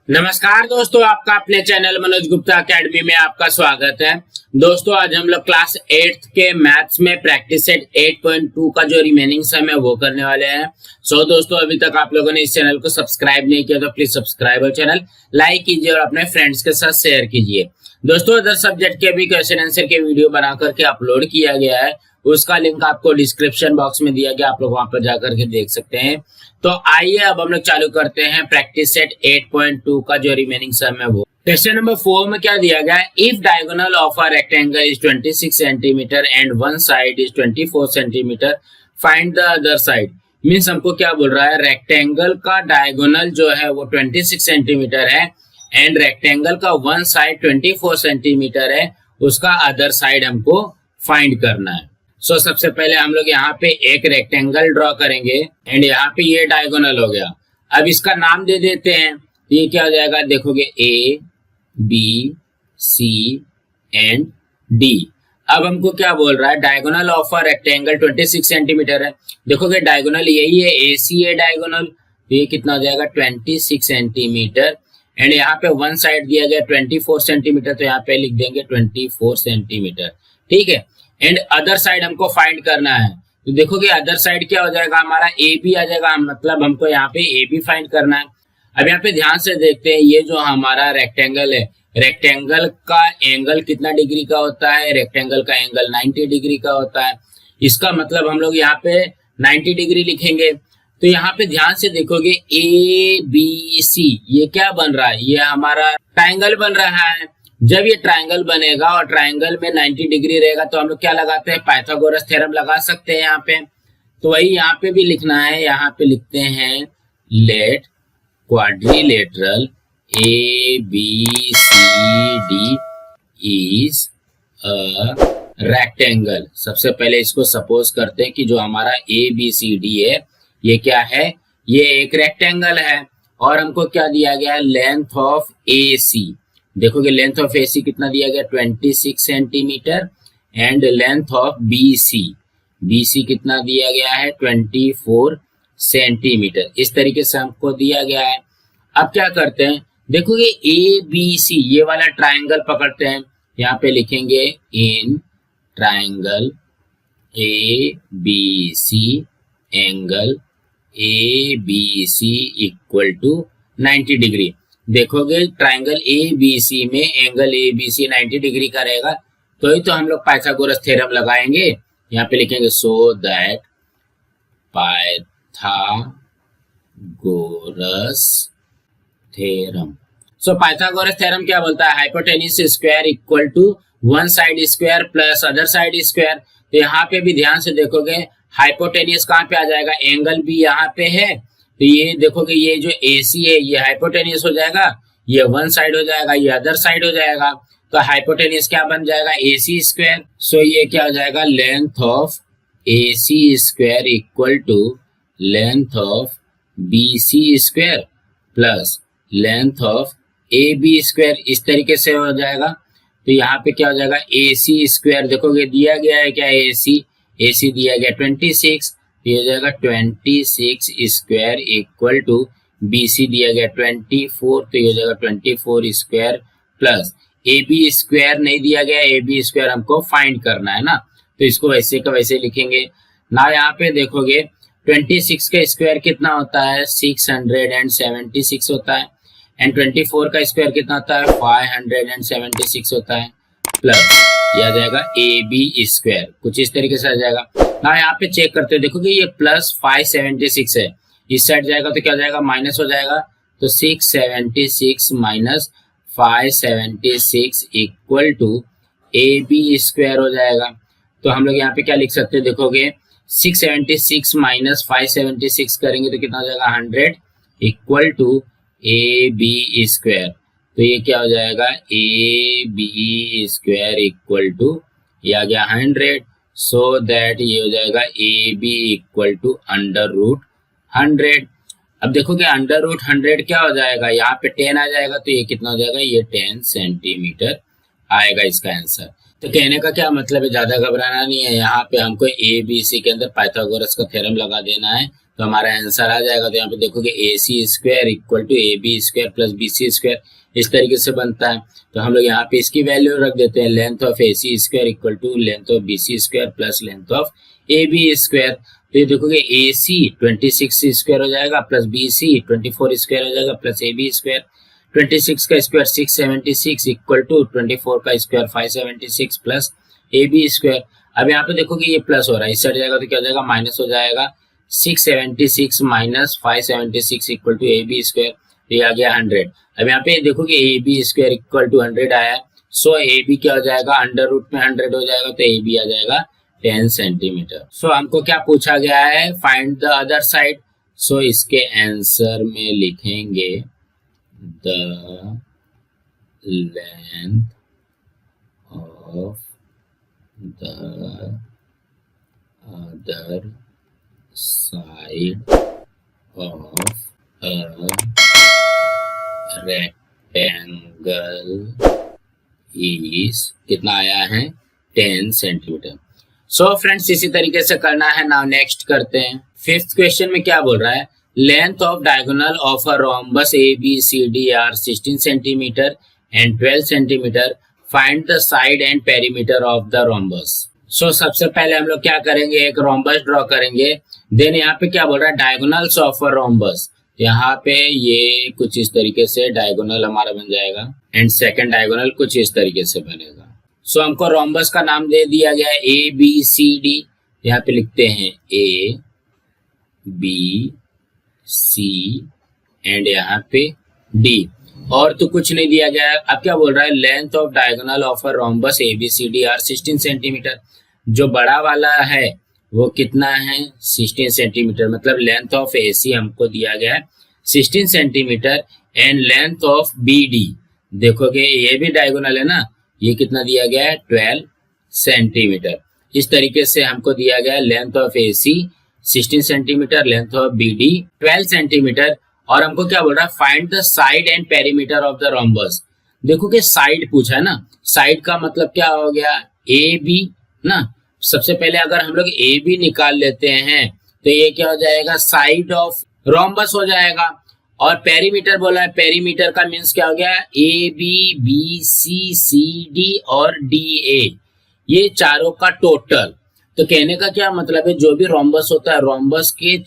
नमस्कार दोस्तों, आपका अपने चैनल मनोज गुप्ता एकेडमी में आपका स्वागत है। दोस्तों आज हम लोग क्लास 8th के मैथ्स में प्रैक्टिस सेट 8.2 का जो रिमेनिंग सम है वो करने वाले हैं। दोस्तों अभी तक आप लोगों ने इस चैनल को सब्सक्राइब नहीं किया तो प्लीज सब्सक्राइब और चैनल लाइक कीजिए और अपने फ्रेंड्स के साथ शेयर कीजिए। दोस्तों अदर सब्जेक्ट के भी क्वेश्चन आंसर के वीडियो बना करके अपलोड किया गया है, उसका लिंक आपको डिस्क्रिप्शन बॉक्स में दिया गया, आप लोग वहां पर जाकर के देख सकते हैं। तो आइए अब हम लोग चालू करते हैं प्रैक्टिस सेट 8.2 का जो रिमेनिंग सम है वो। क्वेश्चन नंबर 4 में क्या दिया गया है, if diagonal of a rectangle is 26 centimetre and one side is 24 centimetre, find the other side. Means हमको क्या बोल रहा है, रेक्टेंगल का डायगोनल जो है वो 26 सेंटीमीटर है एंड रेक्टेंगल का वन साइड 24 सेंटीमीटर है, उसका अदर साइड हमको फाइंड करना है। सबसे पहले हम लोग यहाँ पे एक रेक्टेंगल ड्रॉ करेंगे एंड यहाँ पे ये डायगोनल हो गया। अब इसका नाम दे देते हैं, ये क्या हो जाएगा, देखोगे A B C and D. अब हमको क्या बोल रहा है, diagonal of a rectangle 26 centimetre है। देखोगे डायगोनल यही है, ए सी है डायगोनल, तो ये कितना हो जाएगा 26 सेंटीमीटर एंड यहाँ पे वन साइड दिया गया 24 सेंटीमीटर, तो यहाँ पे लिख देंगे 24 सेंटीमीटर। ठीक है, एंड अदर साइड हमको फाइंड करना है। तो देखोगे अदर साइड क्या हो जाएगा, हमारा ए बी आ जाएगा, मतलब हमको यहाँ पे ए बी फाइंड करना है। अब यहाँ पे ध्यान से देखते हैं, ये जो हमारा रेक्टेंगल है, रेक्टेंगल का एंगल कितना डिग्री का होता है, रेक्टेंगल का एंगल 90 डिग्री का होता है। इसका मतलब हम लोग यहाँ पे 90 डिग्री लिखेंगे। तो यहाँ पे ध्यान से देखोगे ए बी सी ये क्या बन रहा है, ये हमारा ट्राइंगल बन रहा है। जब ये ट्राइंगल बनेगा और ट्राइंगल में 90 डिग्री रहेगा तो हम लोग क्या लगाते हैं, पाइथागोरस थ्योरम लगा सकते हैं यहाँ पे। तो वही यहाँ पे भी लिखना है, यहाँ पे लिखते हैं let quadrilateral A B C D is a rectangle. सबसे पहले इसको सपोज करते हैं कि जो हमारा ए बी सी डी है ये क्या है, ये एक रेक्टेंगल है और हमको क्या दिया गया है, लेंथ ऑफ ए सी। देखोगे लेंथ ऑफ एसी कितना दिया गया 26 centimetre and length of BC कितना दिया गया है 24 सेंटीमीटर। इस तरीके से हमको दिया गया है। अब क्या करते हैं, देखोगे ए बी सी ये वाला ट्राइंगल पकड़ते हैं, यहाँ पे लिखेंगे in triangle A B C angle A B C equal to 90 degree. देखोगे ट्राइंगल ए बी सी में angle A B C 90 degree का रहेगा, तो ही तो हम लोग पाइथागोरस थ्योरम लगाएंगे। यहाँ पे लिखेंगे so that Pythagoras theorem. Pythagoras theorem क्या बोलता है, hypotenuse square equal to one side square plus other side square. तो यहाँ पे भी ध्यान से देखोगे हाइपोटेन्यूज कहाँ पे आ जाएगा, एंगल भी यहाँ पे है, तो ये देखोगे ये जो AC है ये हाइपोटेन्यूज हो जाएगा, ये वन साइड हो जाएगा, ये अदर साइड हो जाएगा। तो हाइपोटेन्यूज क्या बन जाएगा AC स्क्वायर। ये क्या हो जाएगा, length of AC square equal to length of BC square plus length of AB square. इस तरीके से हो जाएगा। तो यहाँ पे क्या हो जाएगा AC स्क्वायर, देखोगे दिया गया है क्या AC दिया गया 26, ये हो जाएगा 26 स्क्वायर इक्वल टू BC दिया गया 24, तो ये हो जाएगा 24 स्क्वायर प्लस AB स्क्वायर नहीं दिया गया, AB स्क्वायर हमको फाइंड करना है ना, तो इसको वैसे का वैसे लिखेंगे ना। यहाँ पे देखोगे 26 का स्क्वायर कितना होता है 676 होता है एंड 24 का स्क्वायर कितना होता है 576 होता है, प्लस ये आ जाएगा AB स्क्वायर, कुछ इस तरीके से आ जाएगा ना। यहाँ पे चेक करते हो, देखोगे ये प्लस 576 है, इस साइड जाएगा तो क्या हो जाएगा माइनस हो जाएगा, तो 676 minus 576 equal to AB square हो जाएगा। तो हम लोग यहाँ पे क्या लिख सकते हैं, देखोगे 676 माइनस 576 करेंगे तो कितना हो जाएगा 100 इक्वल टू AB स्क्वायर। तो ये क्या हो जाएगा AB स्क्वायर इक्वल टू ये आ गया 100, सो दैट ये हो जाएगा AB equal to under root 100। अब देखोगे अंडर रूट 100 क्या हो जाएगा, यहाँ पे 10 आ जाएगा, तो ये कितना हो जाएगा, ये 10 सेंटीमीटर आएगा इसका आंसर। तो कहने का क्या मतलब है, ज्यादा घबराना नहीं है। यहाँ पे हमको ए बी सी के अंदर पाइथागोरस का थ्योरम लगा देना है तो हमारा आंसर आ जाएगा। तो यहाँ पे देखोगे A C square equal to A B square plus B C square, इस तरीके से बनता है। तो हम लोग यहाँ पे इसकी वैल्यू रख देते हैं, length of A C square equal to length of B C square plus length of A B square. तो ये देखोगे ए सी 26 स्क्वायर हो जाएगा प्लस बी सी 24 स्क्वायर हो जाएगा प्लस ए बी स्क्वायर। 26 का स्क्वायर 676 इक्वल टू 24 का square 576 plus A B square. अब यहाँ पे देखोगे ये प्लस हो रहा है, इस साइड जाएगा तो क्या हो जाएगा, माइनस हो जाएगा। 676 minus 576 equal to A B square, ये आ गया 100। अब यहाँ पे देखोगे A B square equal to 100 आया, सो ए बी क्या हो जाएगा, अंडर रूट में 100 हो जाएगा तो ए बी आ जाएगा 10 सेंटीमीटर। सो हमको क्या पूछा गया है, फाइंड द अदर साइड। सो इसके आंसर में लिखेंगे the length of the other side of a rectangle is कितना आया है, 10 सेंटीमीटर। सो फ्रेंड्स इसी तरीके से करना है। नाउ नेक्स्ट करते हैं। फिफ्थ क्वेश्चन में क्या बोल रहा है, length of diagonal of a rhombus A B C D are 16 centimetre and 12 centimetre, find the side and perimeter of the rhombus. So सबसे पहले हम लोग क्या करेंगे, एक रोम्बस ड्रॉ करेंगे। देन यहाँ पे क्या बोल रहा है, डायगोनल्स ऑफ अ रोम्बस। यहाँ पे ये कुछ इस तरीके से डायगोनल हमारा बन जाएगा एंड सेकंड डायगोनल कुछ इस तरीके से बनेगा। सो हमको रोम्बस का नाम दे दिया गया है ए बी सी डी। यहाँ पे लिखते हैं ए बी सी एंड यहाँ पे डी, और तो कुछ नहीं दिया गया है। अब क्या बोल रहा है, length of diagonal of a rhombus A B C D are 16 centimetre. जो बड़ा वाला है वो कितना है, 16 सेंटीमीटर, मतलब लेंथ ऑफ ए सी हमको दिया गया है 16 centimetre and length of B D, देखोगे ये भी डायगोनल है ना, ये कितना दिया गया है, 12 सेंटीमीटर। इस तरीके से हमको दिया गया है length of A C 16 centimetre, length of B D 12 centimetre, और हमको क्या बोल रहा है, find the side and perimeter of the rhombus. देखो कि साइड पूछा है ना, साइड का मतलब क्या हो गया, ए बी ना। सबसे पहले अगर हम लोग ए बी निकाल लेते हैं तो ये क्या हो जाएगा, साइड ऑफ रोम्बस हो जाएगा। और पेरीमीटर बोला है, पेरीमीटर का मीन्स क्या हो गया, A B B C C D और डी ए, ये चारों का टोटल। तो कहने का क्या मतलब है, जो भी रोम्बस होता है, रोम्बस के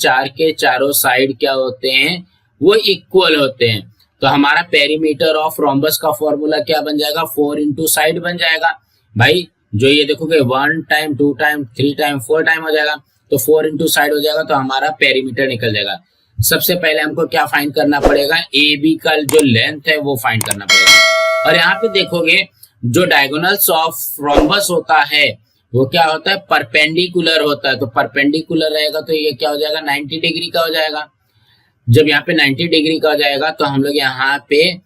चारों साइड क्या होते हैं, वो इक्वल होते हैं। तो हमारा पेरीमीटर ऑफ रोम्बस का फॉर्मूला क्या बन जाएगा, 4 इंटू साइड बन जाएगा भाई। जो ये देखोगे 1 टाइम 2 टाइम 3 टाइम 4 टाइम हो जाएगा, तो 4 इंटू साइड हो जाएगा, तो हमारा पेरीमीटर निकल जाएगा। सबसे पहले हमको क्या फाइंड करना पड़ेगा, ए बी का जो लेंथ है वो फाइंड करना पड़ेगा। और यहाँ पे देखोगे जो डायगोनल्स ऑफ रोम्बस होता है वो क्या होता है, परपेंडिकुलर होता है। तो परपेंडिकुलर रहेगा तो ये क्या हो जाएगा, 90 डिग्री का हो जाएगा। जब यहाँ पे 90 डिग्री का हो जाएगा तो हम लोग यहाँ पे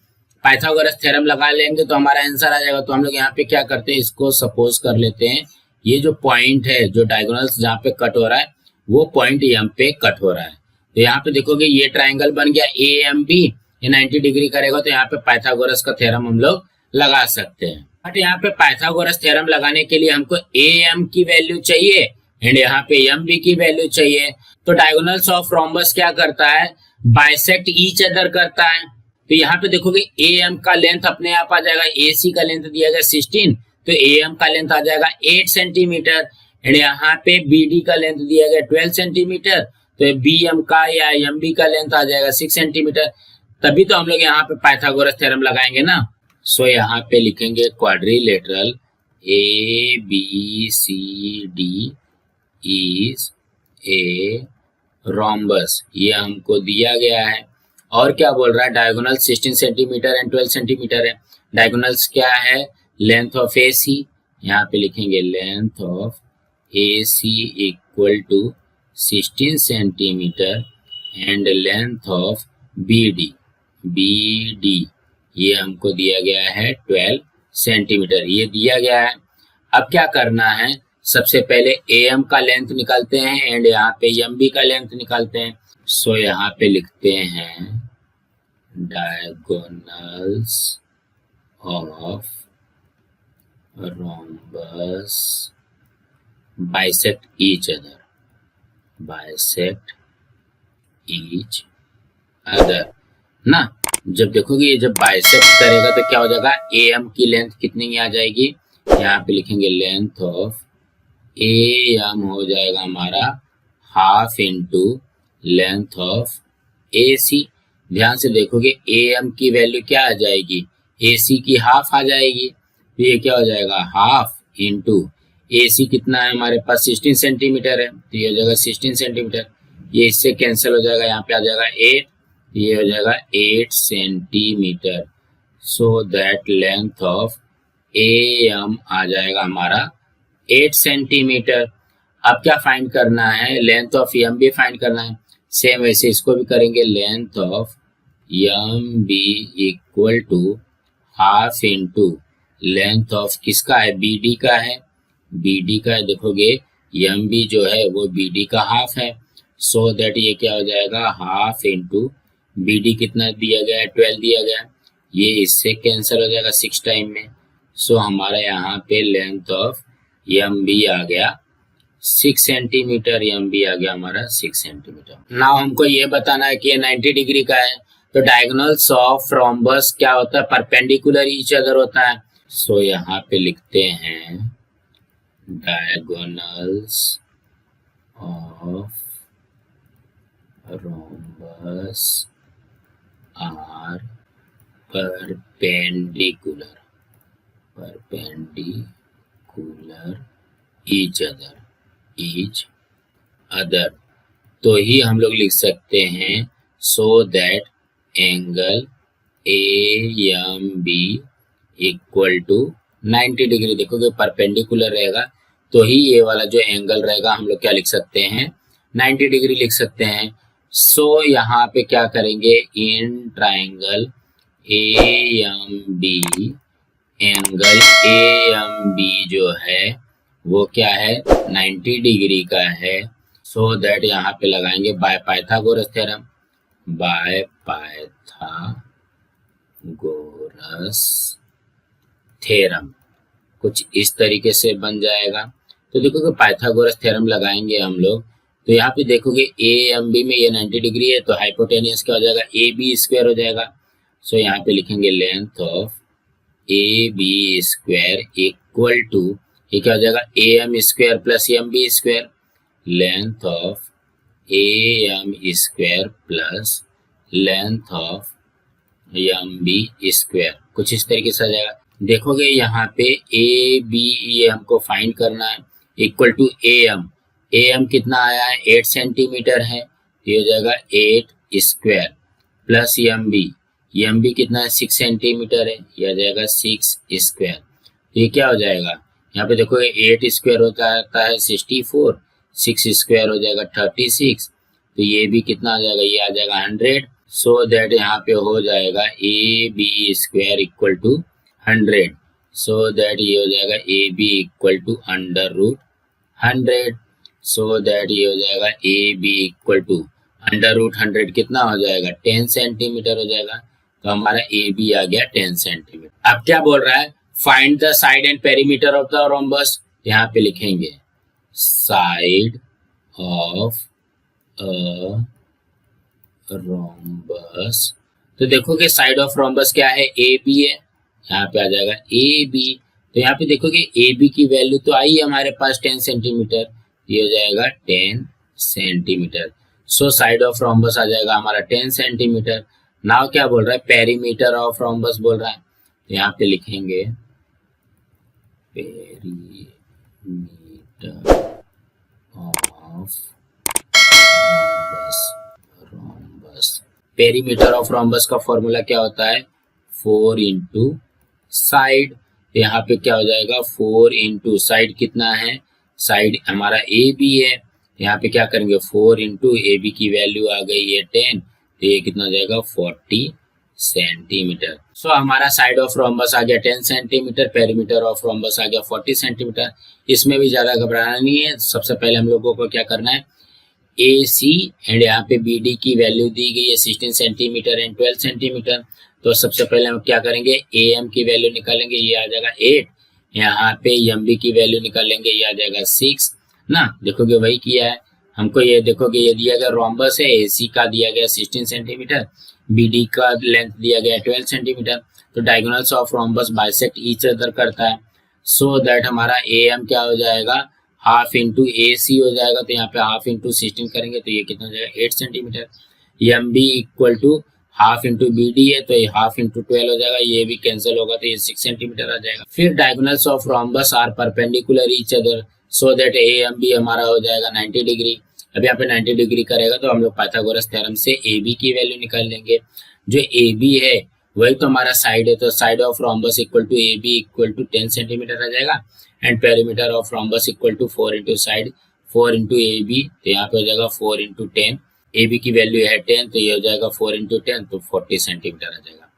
पाइथागोरस थ्योरम लगा लेंगे तो हमारा आंसर आ जाएगा। तो हम लोग यहाँ पे क्या करते हैं, इसको सपोज कर लेते हैं, ये जो पॉइंट है, जो डायगोनल्स जहाँ पे कट हो रहा है वो पॉइंट यहाँ पे कट हो रहा है। तो यहाँ पे देखोगे ये ट्राइंगल बन गया ए एम बी, ये 90 डिग्री करेगा, तो यहाँ पे पाइथागोरस का थ्योरम हम लोग लगा सकते हैं। बट यहाँ पे पाइथागोरस थ्योरम लगाने के लिए हमको ए एम की वैल्यू चाहिए एंड यहाँ पे एम बी की वैल्यू चाहिए। तो डायगोनल्स ऑफ रोम्बस क्या करता है, बाइसेक्ट ईच अदर करता है। तो यहाँ पे देखोगे ए एम का लेंथ अपने आप आ जाएगा, ए सी का लेंथ दिया गया 16, तो ए एम का लेंथ आ जाएगा 8 सेंटीमीटर एंड यहाँ पे बी डी का लेंथ दिया गया 12 सेंटीमीटर, तो बी एम का या एम बी का लेंथ आ जाएगा 6 सेंटीमीटर। तभी तो हम लोग यहाँ पे पाइथागोरस थ्योरम लगाएंगे ना। सो यहाँ पे लिखेंगे quadrilateral A B C D is a rhombus, ये हमको दिया गया है। और क्या बोल रहा है, डायगोनल 16 सेंटीमीटर एंड 12 सेंटीमीटर है। डायगोनल्स क्या है, लेंथ ऑफ ए सी, यहाँ पे लिखेंगे length of A C equal to 16 centimetre and length of B D ये हमको दिया गया है 12 सेंटीमीटर, ये दिया गया है। अब क्या करना है, सबसे पहले ए एम का लेंथ निकालते हैं एंड यहाँ पे एम बी का लेंथ निकालते हैं। सो यहाँ पे लिखते हैं diagonals of rhombus bisect each other, bisect each other ना। जब देखोगे ये जब बाइसेक्ट करेगा तो क्या हो जाएगा, AM की लेंथ कितनी आ जाएगी, यहाँ पे लिखेंगे लेंथ ऑफ AM हो जाएगा हमारा half into length of AC। ध्यान से देखोगे AM की वैल्यू क्या आ जाएगी, AC की हाफ आ जाएगी, तो ये क्या हो जाएगा हाफ इंटू AC कितना है हमारे पास 16 सेंटीमीटर है, तो ये हो जाएगा 16 सेंटीमीटर, ये इससे कैंसिल हो जाएगा, यहाँ पे आ जाएगा 8, ये हो जाएगा 8 centimetre. So that length of AM आ जाएगा हमारा 8 सेंटीमीटर। अब क्या फाइंड करना है, लेंथ ऑफ M भी फाइंड करना है। सेम वैसे इसको भी करेंगे, लेंथ ऑफ M भी equal to half into length of किसका है, BD का है, BD का है। देखोगे MB जो है वो BD का हाफ है, सो दैट ये क्या हो जाएगा हाफ इंटू BD कितना दिया गया है 12 दिया गया है, ये इससे कैंसिल हो जाएगा 6 टाइम में। सो हमारा यहाँ पे लेंथ ऑफ MB आ गया 6 सेंटीमीटर, MB आ गया हमारा 6 सेंटीमीटर। नाउ हमको ये बताना है कि ये 90 डिग्री का है, तो डायगोनल्स ऑफ रोम्बस क्या होता है, परपेंडिकुलर ईच अदर होता है। सो यहाँ पे लिखते हैं diagonals of rhombus are perpendicular each other, तो ही हम लोग लिख सकते हैं so that angle AMB equal to 90 degree. देखोगे परपेंडिकुलर रहेगा तो ही ये वाला जो एंगल रहेगा हम लोग क्या लिख सकते हैं 90 डिग्री लिख सकते हैं। सो यहाँ पे क्या करेंगे, in triangle AMB, angle AMB जो है वो क्या है 90 डिग्री का है। सो दैट यहाँ पे लगाएंगे bye Pythagoras theorem, bye Pythagoras theorem कुछ इस तरीके से बन जाएगा। तो देखोगे पाइथागोरस थ्योरम लगाएंगे हम लोग, तो यहाँ पे देखोगे AMB में ये 90 डिग्री है, तो हाइपोटेनियस क्या हो जाएगा AB स्क्वायर हो जाएगा। सो यहाँ पे लिखेंगे length of AB square equal to ये क्या हो जाएगा AM square plus MB square, length of AM square plus length of MB square कुछ इस तरीके से आ जाएगा। देखोगे यहाँ पे AB ये हमको फाइंड करना है इक्वल टू AM कितना आया है 8 सेंटीमीटर है, ये हो जाएगा 8 स्क्वायर प्लस MB कितना है 6 सेंटीमीटर है, ये आ जाएगा 6 स्क्वायर। ये क्या हो जाएगा, यहाँ पे देखो 8 स्क्वायर होता है 64, 6 स्क्वायर हो जाएगा 36, तो ये भी कितना आ जाएगा, ये आ जाएगा 100। सो दैट यहाँ पे हो जाएगा AB square equal to 100। So that ये हो जाएगा AB equal to under root 100। So that ये हो जाएगा AB equal to under root 100 कितना हो जाएगा 10 सेंटीमीटर हो जाएगा। तो हमारा AB आ गया 10 सेंटीमीटर। अब क्या बोल रहा है, find the side and perimeter of the rhombus. यहाँ पे लिखेंगे साइड ऑफ अ रोम्बस, तो देखोगे साइड ऑफ रोम्बस क्या है AB है, यहाँ पे आ जाएगा AB। तो यहाँ पे देखोगे AB की वैल्यू तो आई है हमारे पास 10 सेंटीमीटर, ये हो जाएगा 10 centimetre. So side of rhombus आ जाएगा हमारा 10 सेंटीमीटर। नाउ क्या बोल रहा है, पेरीमीटर ऑफ रोम्बस बोल रहा है, तो यहाँ पे लिखेंगे perimeter of rhombus. Perimeter of rhombus का फॉर्मूला क्या होता है 4 इंटू साइड, यहाँ पे क्या हो जाएगा 4 इंटू साइड कितना है, साइड हमारा AB है, यहाँ पे क्या करेंगे 4 इंटू AB की वैल्यू आ गई है 10, तो ये कितना हो जाएगा 40 सेंटीमीटर। सो हमारा साइड ऑफ रोम्बस आ गया 10 सेंटीमीटर, पेरीमीटर ऑफ रोम्बस आ गया 40 सेंटीमीटर। इसमें भी ज्यादा घबराना नहीं है, सबसे पहले हम लोगों को क्या करना है AC एंड यहाँ पे BD की वैल्यू दी गई है 16 सेंटीमीटर एंड 12 सेंटीमीटर। तो सबसे पहले हम क्या करेंगे AM की वैल्यू निकालेंगे, ये आ जाएगा 8 यहाँ पे एम बी की वैल्यू निकाल लेंगे, ये आ जाएगा 6 ना। देखोगे वही किया है हमको। ये देखोगे ये दिया गया रोम्बस है, AC का दिया गया 16 सेंटीमीटर, BD का लेंथ दिया गया 12 सेंटीमीटर। तो diagonals of rhombus bisect each other करता है, सो दैट हमारा AM क्या हो जाएगा, हाफ इंटू AC हो जाएगा। तो यहाँ पे हाफ इंटू 16 करेंगे तो ये कितना हो जाएगा 8 centimetre. MB equal to half into BD है तो ये हाफ इंटू 12 हो जाएगा, ये भी कैंसिल होगा तो ये 6 सेंटीमीटर आ जाएगा। फिर diagonals of rhombus are perpendicular each other so that AMB हमारा हो जाएगा 90 डिग्री। अब यहाँ पे 90 डिग्री करेगा तो हम लोग पाइथागोरस थ्योरम से AB की वैल्यू निकाल लेंगे। जो AB है वही तो हमारा साइड है, तो side of rhombus equal to AB equal to 10 centimetre आ जाएगा and perimeter of rhombus equal to 4 into side 4 into AB, तो यहाँ पे हो जाएगा 4 इंटू 10। AB की वैल्यू है 10 तो ये हो जाएगा 4 इंटू 10 तो 40 सेंटीमीटर आ जाएगा।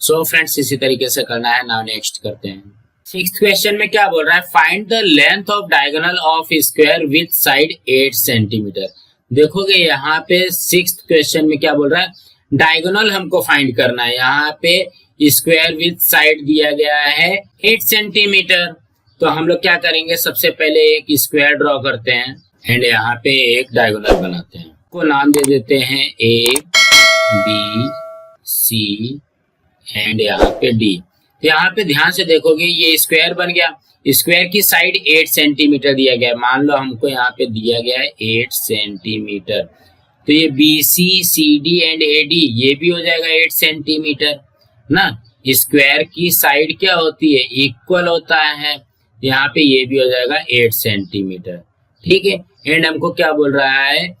सो फ्रेंड्स इसी तरीके से करना है। नाउ नेक्स्ट करते हैं। 6th क्वेश्चन में क्या बोल रहा है, find the length of diagonal of square with side 8 centimetre. देखोगे यहाँ पे 6th क्वेश्चन में क्या बोल रहा है, डायगोनल हमको फाइंड करना है। यहाँ पे स्क्वायर विथ साइड दिया गया है 8 सेंटीमीटर। तो हम लोग क्या करेंगे, सबसे पहले एक स्क्वायर ड्रॉ करते हैं एंड यहाँ पे एक डायगोनल बनाते हैं। को नाम दे देते हैं ABC एंड यहाँ पे D। तो यहाँ पे ध्यान से देखोगे ये स्क्वायर बन गया, स्क्वायर की साइड 8 सेंटीमीटर दिया गया है। मान लो हमको यहाँ पे दिया गया है 8 सेंटीमीटर, तो ये BC CD एंड AD ये भी हो जाएगा 8 सेंटीमीटर ना। स्क्वायर की साइड क्या होती है, इक्वल होता है, यहाँ पे ये भी हो जाएगा 8 सेंटीमीटर। ठीक है, एंड हमको क्या बोल रहा है,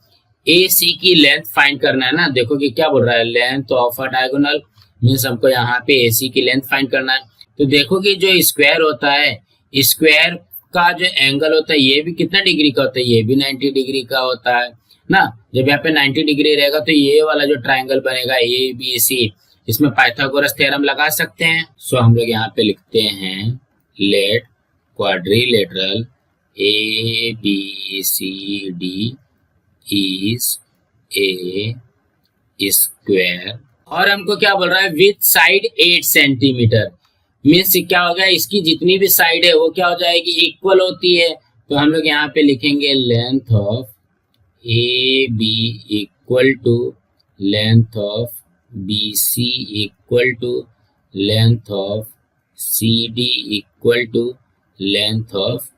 AC की लेंथ फाइंड करना है ना। देखो कि क्या बोल रहा है, length of a diagonal means हमको यहाँ पे AC की लेंथ फाइंड करना है। तो देखो कि जो स्क्वायर होता है, स्क्वायर का जो एंगल होता है ये भी कितना डिग्री का होता है, ये भी 90 डिग्री का होता है ना। जब यहाँ पे 90 डिग्री रहेगा तो ये वाला जो ट्राइंगल बनेगा ABC, इसमें पाइथागोरस थ्योरम लगा सकते हैं। सो हम लोग यहाँ पे लिखते हैं let quadrilateral ABCD is a square, और हमको क्या बोल रहा है विथ साइड 8 सेंटीमीटर। मीन्स क्या हो गया, इसकी जितनी भी साइड है वो क्या हो जाएगी, इक्वल होती है। तो हम लोग यहाँ पे लिखेंगे length of AB equal to length of BC equal to length of CD equal to length of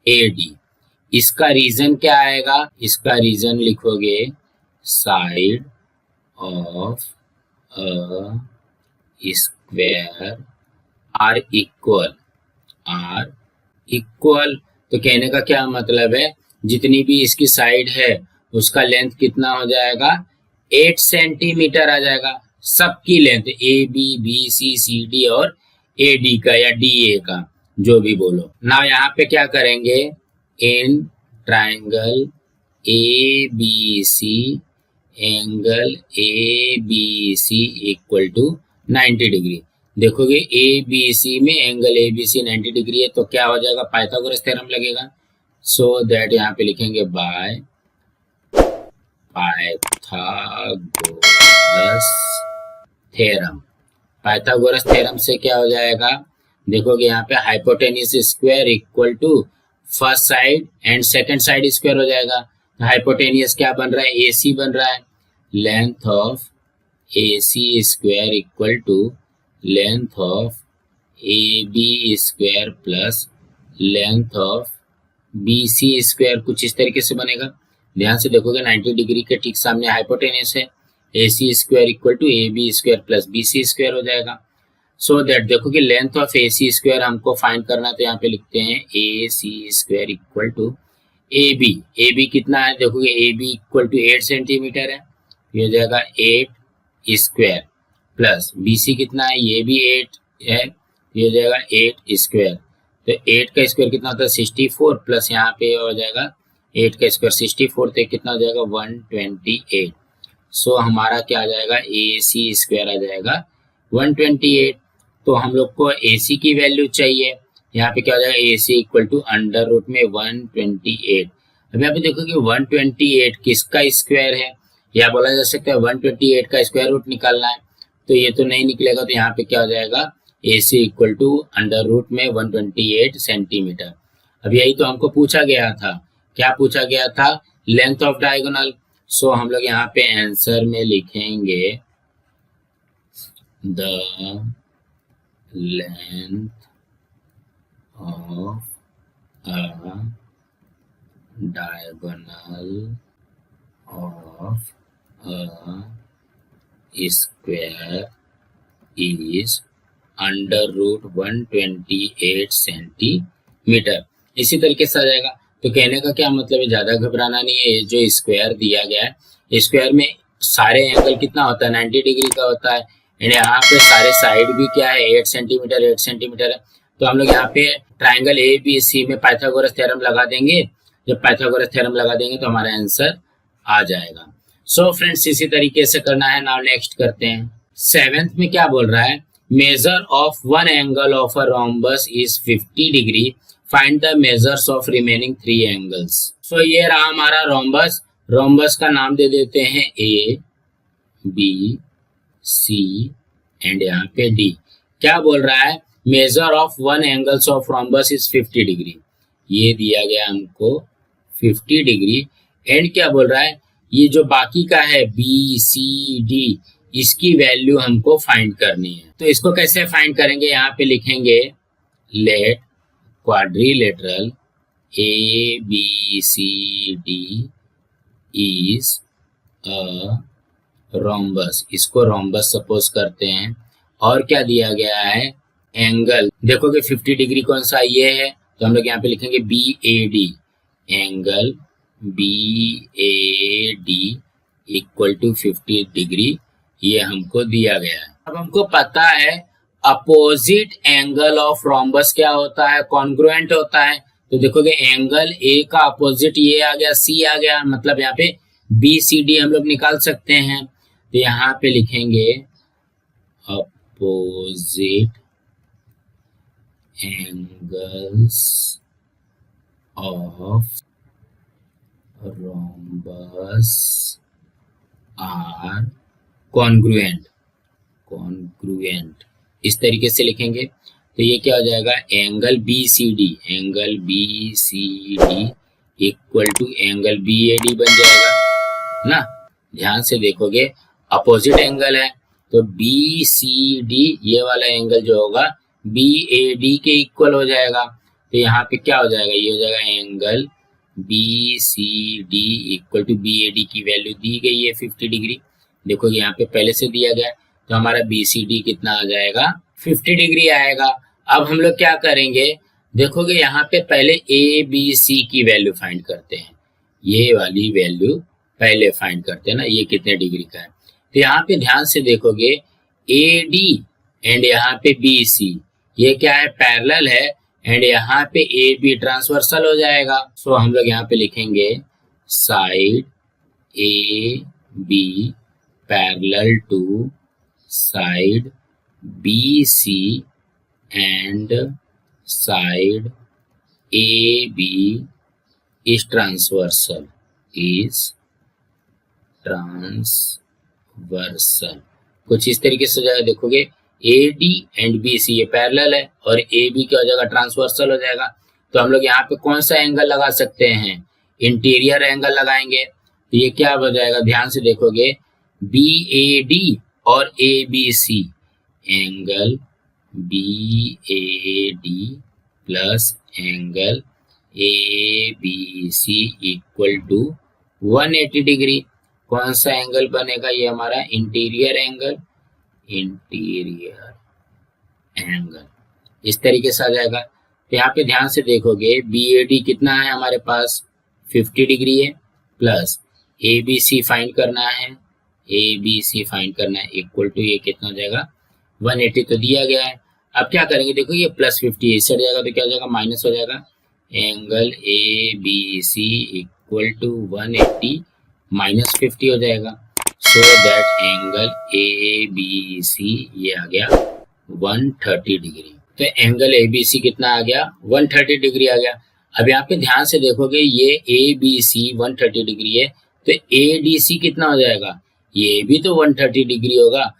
AD। इसका रीजन क्या आएगा, इसका रीजन लिखोगे side of square are equal, तो कहने का क्या मतलब है, जितनी भी इसकी साइड है उसका लेंथ कितना हो जाएगा, 8 सेंटीमीटर आ जाएगा। सबकी लेंथ AB BC CD और AD का या DA का जो भी बोलो ना। यहाँ पे क्या करेंगे, in triangle ABC angle ABC equal to 90 degree. देखोगे ABC में एंगल ABC 90 डिग्री है तो क्या हो जाएगा, पाइथागोरस थ्योरम लगेगा। सो दैट यहाँ पे लिखेंगे by Pythagoras theorem. Pythagoras theorem से क्या हो जाएगा, देखोगे यहाँ पे hypotenuse square equal to first side and second side square हो जाएगा। हाइपोटेन्यूज क्या बन रहा है, AC बन रहा है। Length of AC square equal to length of AB square plus length of BC square, कुछ इस तरीके से बनेगा। ध्यान से देखोगे 90 डिग्री के ठीक सामने हाइपोटेन्यूज है, AC square equal to AB square plus BC square हो जाएगा। सो दैट देखो कि लेंथ ऑफ AC स्क्वायर हमको फाइंड करना है, तो यहाँ पे लिखते हैं AC square equal to AB कितना है, देखोगे AB इक्वल टू 8 सेंटीमीटर है, ये हो जाएगा 8 स्क्वायर प्लस BC कितना है, ये भी 8 है, ये हो जाएगा 8 स्क्वायर। तो 8 का स्क्वायर कितना होता है 64 प्लस यहाँ पे हो जाएगा 8 का स्क्वायर 64 तो कितना हो जाएगा 128। सो हमारा क्या आ जाएगा, AC स्क्वायर आ जाएगा 128। तो हम लोग को AC की वैल्यू चाहिए, यहाँ पे क्या हो जाएगा AC equal to under root में 128। अब यहाँ पे देखो कि 128 किसका स्क्वायर है, या बोला जा सकता है 128 का स्क्वायर रूट निकालना है, तो ये तो नहीं निकलेगा। तो यहाँ पे क्या हो जाएगा AC equal to under root में 128 सेंटीमीटर। अब यही तो हमको पूछा गया था। क्या पूछा गया था? Length of diagonal. सो हम लोग यहाँ पे आंसर में लिखेंगे the length of a diagonal of a square is under root 128 centimetre. इसी तरीके से आ जाएगा। तो कहने का क्या मतलब है, ज्यादा घबराना नहीं है। ये जो स्क्वायर दिया गया है, स्क्वायर में सारे एंगल कितना होता है, 90 डिग्री का होता है। एंड यहाँ पे सारे साइड भी क्या है, 8 सेंटीमीटर 8 सेंटीमीटर है। तो हम लोग यहाँ पे ट्राइंगल ABC में पाइथागोरस थ्योरम लगा देंगे। जब पाइथागोरस थ्योरम लगा देंगे तो हमारा आंसर आ जाएगा। सो फ्रेंड्स, इसी तरीके से करना है। नाउ नेक्स्ट करते हैं। 7th में क्या बोल रहा है, measure of one angle of a rhombus is 50 degree, find the measures of remaining 3 angles. So ये रहा हमारा रोम्बस। रोम्बस का नाम दे देते हैं ABC एंड यहाँ पे D। क्या बोल रहा है, measure of one angles of rhombus is 50 degree. ये दिया गया हमको 50 डिग्री। एंड क्या बोल रहा है, ये जो बाकी का है BCD, इसकी वैल्यू हमको फाइंड करनी है। तो इसको कैसे फाइंड करेंगे, यहाँ पे लिखेंगे let quadrilateral ABCD is a rhombus. इसको रोम्बस सपोज करते हैं। और क्या दिया गया है, एंगल। देखोगे 50 डिग्री कौन सा, ये है। तो हम लोग यहाँ पे लिखेंगे BAD, angle BAD equal to 50 degree. ये हमको दिया गया है। अब हमको पता है अपोजिट एंगल ऑफ रोम्बस क्या होता है, कॉन्ग्रुएंट होता है। तो देखोगे एंगल A का अपोजिट ये आ गया, C आ गया, मतलब यहाँ पे BCD हम लोग निकाल सकते हैं। तो यहाँ पे लिखेंगे opposite angles of rhombus are congruent. इस तरीके से लिखेंगे। तो ये क्या हो जाएगा, angle BCD, angle BCD equal to angle BAD बन जाएगा ना। ध्यान से देखोगे अपोजिट एंगल है, तो BCD ये वाला एंगल जो होगा BAD के इक्वल हो जाएगा। तो यहाँ पे क्या हो जाएगा, ये हो जाएगा angle BCD equal to BAD की वैल्यू दी गई है 50 डिग्री। देखोगे यहाँ पे पहले से दिया गया है। तो हमारा BCD कितना आ जाएगा, 50 डिग्री आएगा। अब हम लोग क्या करेंगे, देखोगे यहाँ पे पहले ABC की वैल्यू फाइंड करते हैं। ये वाली वैल्यू पहले फाइंड करते हैं ना, ये कितने डिग्री का है। तो यहाँ पे ध्यान से देखोगे AD एंड यहाँ पे BC ये क्या है, पैरेलल है। एंड यहाँ पे AB ट्रांसवर्सल हो जाएगा। सो हम लोग यहाँ पे लिखेंगे side AB parallel to side BC and side AB is transversal, कुछ इस तरीके से हो जाएगा। देखोगे AD एंड BC ये पैरेलल है और AB क्या हो जाएगा, ट्रांसवर्सल हो जाएगा। तो हम लोग यहाँ पे कौन सा एंगल लगा सकते हैं, इंटीरियर एंगल लगाएंगे। तो ये क्या हो जाएगा, ध्यान से देखोगे BAD और ABC, angle BAD plus angle ABC equal to 180 degree. कौन सा एंगल बनेगा, ये हमारा इंटीरियर एंगल, इस तरीके से आ जाएगा। तो यहाँ पे ध्यान से देखोगे BAD कितना है हमारे पास, 50 डिग्री है, प्लस ABC फाइंड करना है, इक्वल टू ये कितना हो जाएगा, 180 तो दिया गया है। अब क्या करेंगे, देखो ये प्लस 50 इससे हट जाएगा तो क्या हो जाएगा, माइनस हो जाएगा। Angle ABC equal to 180 minus 50 हो जाएगा। सो दैट एंगल ABC ये आ गया 130 डिग्री। तो एंगल ABC कितना आ गया, 130 डिग्री आ गया। अब यहाँ पे ध्यान से देखोगे ये ABC 130 डिग्री है, तो ADC कितना हो जाएगा, ये भी तो 130 डिग्री होगा।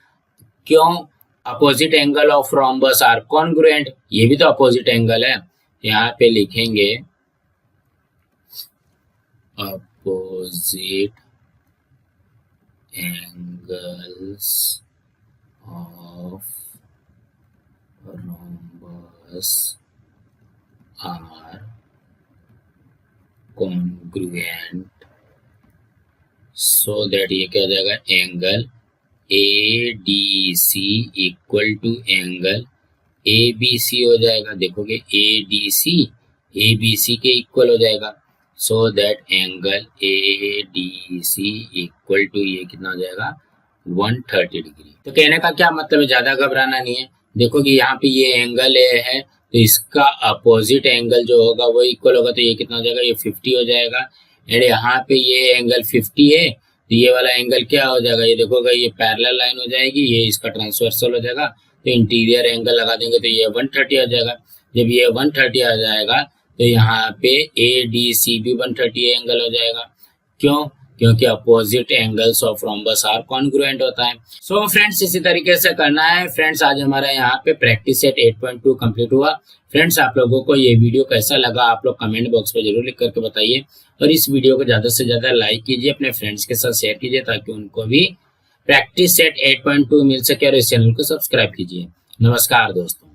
क्यों, opposite angle of rhombus are congruent, ये भी तो अपोजिट एंगल है। यहाँ पे लिखेंगे opposite angles of rhombus are congruent, so that ये क्या हो जाएगा, angle ADC equal to angle ABC हो जाएगा। देखोगे ADC ABC के इक्वल हो जाएगा, so that angle ADC equal to ये कितना हो जाएगा, 130 डिग्री। तो कहने का क्या मतलब है, ज्यादा घबराना नहीं है। देखो कि यहाँ पे ये एंगल A है, तो इसका अपोजिट एंगल जो होगा वो इक्वल होगा, तो ये कितना हो जाएगा, ये 50 हो जाएगा। एंड यहाँ पे ये एंगल 50 है, तो ये वाला एंगल क्या हो जाएगा, ये देखोगे ये पैरेलल लाइन हो जाएगी, ये इसका ट्रांसवर्सल हो जाएगा, तो इंटीरियर एंगल लगा देंगे तो ये 130 आ जाएगा। जब ये 130 आ जाएगा तो यहाँ पे ADC भी 130 एंगल हो जाएगा। क्यों? क्योंकि opposite angles of rhombus are congruent होता है। सो फ्रेंड्स इसी तरीके से करना है। फ्रेंड्स आज हमारा यहाँ पे प्रैक्टिस सेट 8.2 कंप्लीट हुआ। फ्रेंड्स आप लोगों को ये वीडियो कैसा लगा आप लोग कमेंट बॉक्स पे जरूर लिख करके बताइए, और इस वीडियो को ज्यादा से ज्यादा लाइक कीजिए, अपने फ्रेंड्स के साथ शेयर कीजिए ताकि उनको भी प्रैक्टिस सेट 8.2 मिल सके, और इस चैनल को सब्सक्राइब कीजिए। नमस्कार दोस्तों।